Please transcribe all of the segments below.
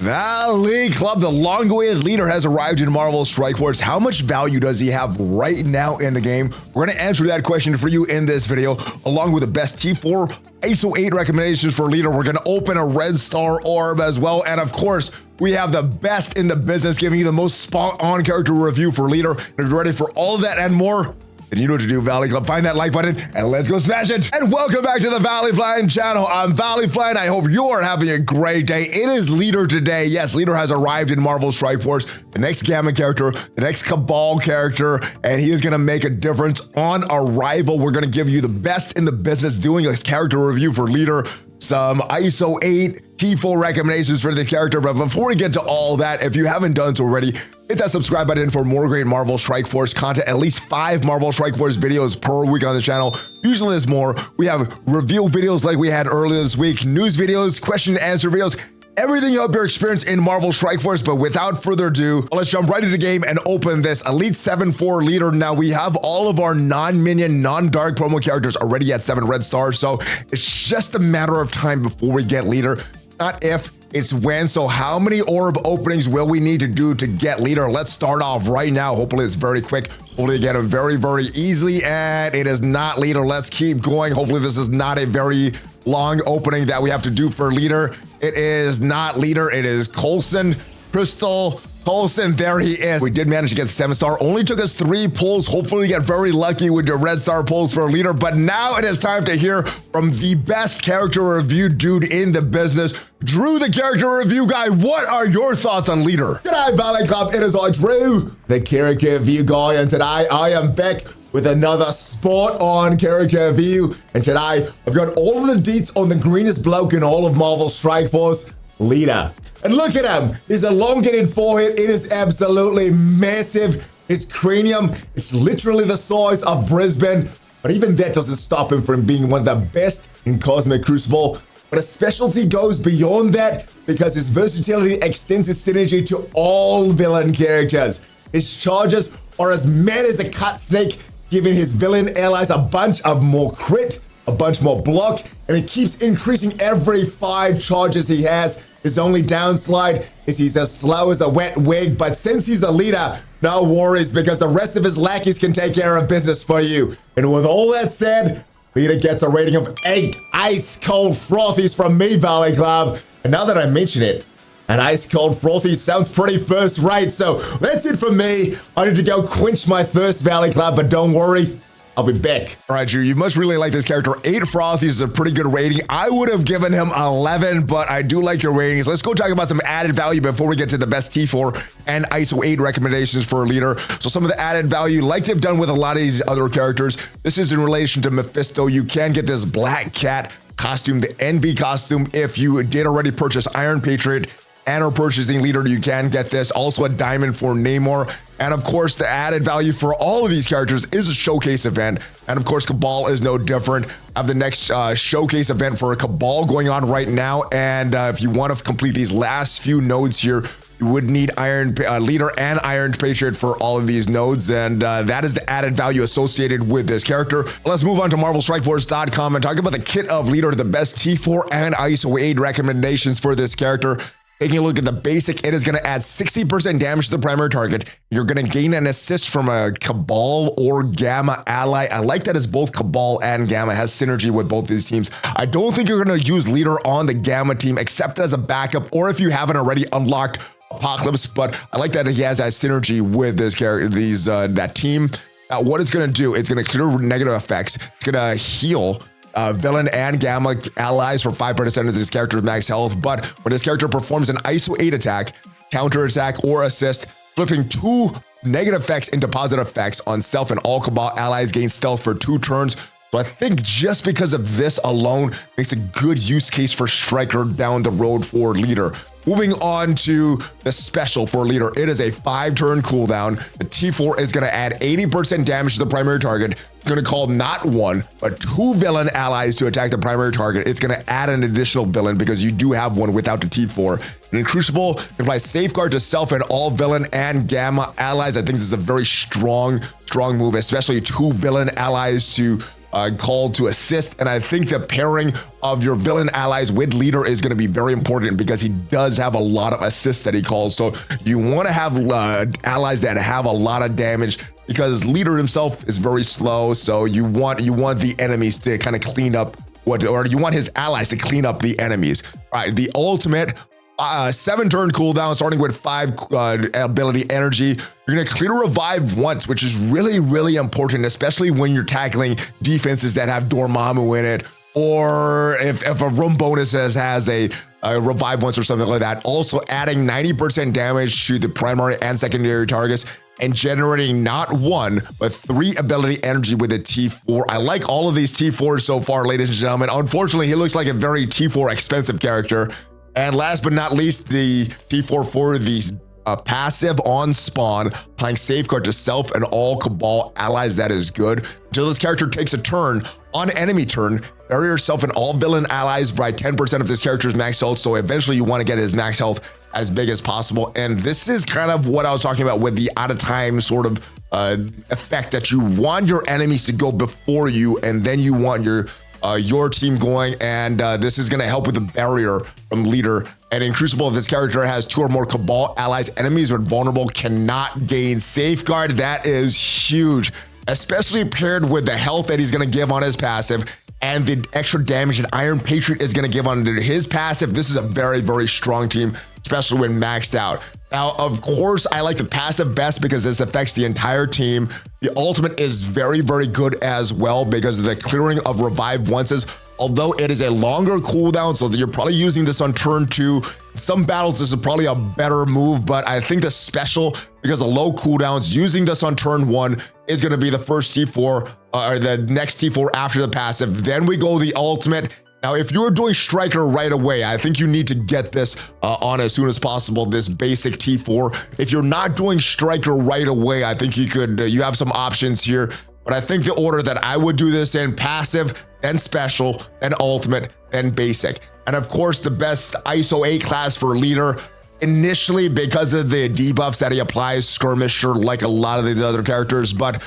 Valley Club, the long-awaited leader, has arrived in Marvel Strike Force. How much value does he have right now in the game? We're going to answer that question for you in this video, along with the best T4 ISO 8 recommendations for leader. We're going to open a red star orb as well. And of course, we have the best in the business, giving you the most spot-on character review for leader. And if you're ready for all of that and more, then you know what to do, Valley Club. Find that like button and let's go smash it. And welcome back to the ValleyFlyin channel. I'm ValleyFlyin. I hope you're having a great day. It is Leader today. Yes, Leader has arrived in Marvel Strike Force, the next Gamma character, the next Cabal character, and he is going to make a difference on arrival. We're going to give you the best in the business doing a character review for Leader, some ISO 8 T4 recommendations for the character. But before we get to all that, if you haven't done so already, hit that subscribe button for more great Marvel Strike Force content. At least 5 Marvel Strike Force videos per week on the channel. Usually there's more. We have reveal videos like we had earlier this week, news videos, question and answer videos, everything you hope your experience in Marvel Strike Force. But without further ado, let's jump right into the game and open this Elite 7-4 leader. Now we have all of our non-minion, non-dark promo characters already at 7 red stars. So it's just a matter of time before we get leader. Not if, it's when. So how many orb openings will we need to do to get leader? Let's start off right now. Hopefully it's very quick. Hopefully get him very, very easily. And it is not leader. Let's keep going. Hopefully this is not a very long opening that we have to do for leader. It is not leader. It is Coulson, Crystal, Coulson. There he is. We did manage to get 7-star. Only took us 3 pulls. Hopefully we get very lucky with your red star pulls for leader. But now it is time to hear from the best character review dude in the business, Drew, the character review guy. What are your thoughts on leader? G'day, Valley Club. It is I, Drew, the character review guy, and today I am back with another spot-on character review. And today I've got all of the deets on the greenest bloke in all of Marvel Strike Force, leader. And look at him. There's a elongated forehead. It is absolutely massive. His cranium is literally the size of Brisbane. But even that doesn't stop him from being one of the best in Cosmic Crucible. But his specialty goes beyond that because his versatility extends his synergy to all villain characters. His charges are as mad as a cut snake, giving his villain allies a bunch of more crit, a bunch more block, and it keeps increasing every 5 charges he has. His only downslide is he's as slow as a wet wig, but since he's a leader, no worries because the rest of his lackeys can take care of business for you. And with all that said, leader gets a rating of 8 ice cold frothies from me, Valley Club. And now that I mention it, an ice cold frothy sounds pretty first rate. So that's it for me. I need to go quench my thirst, Valley Club, but don't worry, I'll be back. All right, Drew, you must really like this character. 8 frothies is a pretty good rating. I would have given him 11, but I do like your ratings. Let's go talk about some added value before we get to the best T4 and ISO 8 recommendations for a leader. So some of the added value, like they've done with a lot of these other characters, this is in relation to Mephisto. You can get this Black Cat costume, the Envy costume. If you did already purchase Iron Patriot and are purchasing leader, you can get this. Also a diamond for Namor. And of course, the added value for all of these characters is a showcase event. And of course, Cabal is no different. I have the next showcase event for a Cabal going on right now. And if you want to complete these last few nodes here, you would need Iron Leader and Iron Patriot for all of these nodes. And that is the added value associated with this character. Let's move on to MarvelStrikeForce.com and talk about the kit of leader, the best T4 and ISO 8 recommendations for this character. Taking a look at the basic, it is going to add 60% damage to the primary target. You're going to gain an assist from a Cabal or Gamma ally. I like that it's both Cabal and Gamma, has synergy with both these teams. I don't think you're going to use leader on the Gamma team except as a backup or if you haven't already unlocked Apocalypse, but I like that he has that synergy with this character, that team. What it's going to do, it's going to clear negative effects. It's going to heal villain and Gamma allies for 5% of this character's max health. But when this character performs an ISO 8 attack, counter attack, or assist, flipping 2 negative effects into positive effects on self and all Cabal allies gain stealth for 2 turns. So I think just because of this alone makes a good use case for Striker down the road for leader. Moving on to the special for leader, it is a 5-turn cooldown. The T4 is going to add 80% damage to the primary target. It's going to call not 1, but 2 villain allies to attack the primary target. It's going to add an additional villain because you do have one without the T4. And in Crucible, it applies safeguard to self and all villain and Gamma allies. I think this is a very strong move, especially 2 villain allies to called to assist, and I think the pairing of your villain allies with leader is going to be very important because he does have a lot of assists that he calls. So you want to have allies that have a lot of damage because leader himself is very slow. So you want the enemies to kind of clean up or you want his allies to clean up the enemies. All right, the ultimate. 7-turn cooldown, starting with 5 ability energy. You're gonna clear revive once, which is really, really important, especially when you're tackling defenses that have Dormammu in it, or if a room bonus has a revive once or something like that. Also adding 90% damage to the primary and secondary targets and generating not 1, but 3 ability energy with a T4. I like all of these T4s so far, ladies and gentlemen. Unfortunately, he looks like a very T4 expensive character. And last but not least, the T4 for the passive on spawn, applying safeguard to self and all Cabal allies. That is good. Until this character takes a turn, on enemy turn, bury yourself and all villain allies by 10% of this character's max health. So eventually you want to get his max health as big as possible. And this is kind of what I was talking about with the out of time sort of effect, that you want your enemies to go before you, and then you want your team going, and this is going to help with the barrier from leader. And in Crucible, if this character has 2 or more Cabal allies, enemies when vulnerable cannot gain safeguard. That is huge, especially paired with the health that he's going to give on his passive and the extra damage that Iron Patriot is going to give on his passive. This is a very, very strong team, especially when maxed out. Now, of course, I like the passive best because this affects the entire team. The ultimate is very, very good as well because of the clearing of revive onces. Although it is a longer cooldown, so you're probably using this on turn 2. Some battles, this is probably a better move, but I think the special, because of low cooldowns, using this on turn 1 is going to be the first T4, or the next T4 after the passive. Then we go the ultimate. Now, if you're doing Striker right away, I think you need to get this on as soon as possible, this basic T4. If you're not doing Striker right away, I think you have some options here. But I think the order that I would do this in: passive, then special, then ultimate, then basic. And of course, the best ISO 8 class for leader, initially because of the debuffs that he applies, skirmisher, like a lot of these other characters, but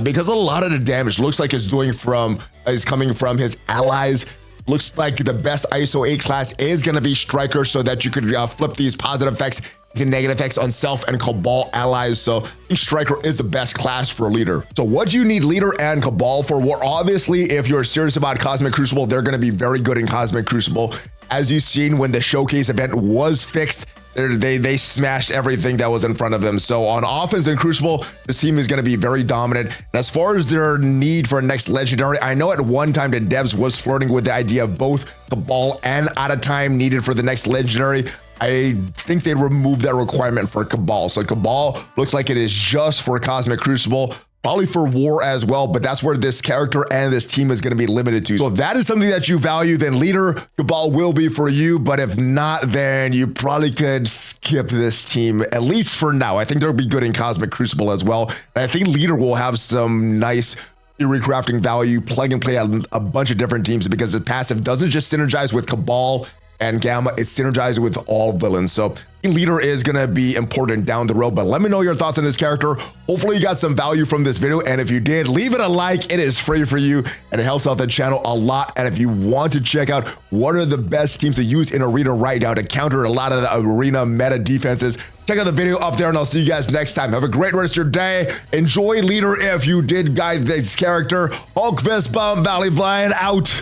because a lot of the damage looks like is coming from his allies. Looks like the best ISO 8 class is going to be Striker, so that you could flip these positive effects to negative effects on self and Cabal allies. So I think Striker is the best class for leader. So what do you need leader and Cabal for? Well, obviously, if you're serious about Cosmic Crucible, they're going to be very good in Cosmic Crucible. As you've seen, when the showcase event was fixed, they smashed everything that was in front of them. So on offense in Crucible, this team is going to be very dominant. And as far as their need for a next legendary, I know at one time the devs was flirting with the idea of both Cabal and out of time needed for the next legendary. I think they removed that requirement for Cabal. So Cabal looks like it is just for Cosmic Crucible. Probably for war as well, but that's where this character and this team is going to be limited to. So if that is something that you value, then leader Cabal will be for you. But if not, then you probably could skip this team, at least for now. I think they'll be good in Cosmic Crucible as well. And I think leader will have some nice theory crafting value, plug and play a bunch of different teams, because the passive doesn't just synergize with Cabal and Gamma, it's synergized with all villains. So leader is going to be important down the road, but let me know your thoughts on this character. Hopefully you got some value from this video, and if you did, leave it a like. It is free for you and it helps out the channel a lot. And if you want to check out what are the best teams to use in arena right now to counter a lot of the arena meta defenses, check out the video up there, and I'll see you guys next time. Have a great rest of your day. Enjoy leader if you did guide this character. Hulk fist bump, ValleyFlyin out.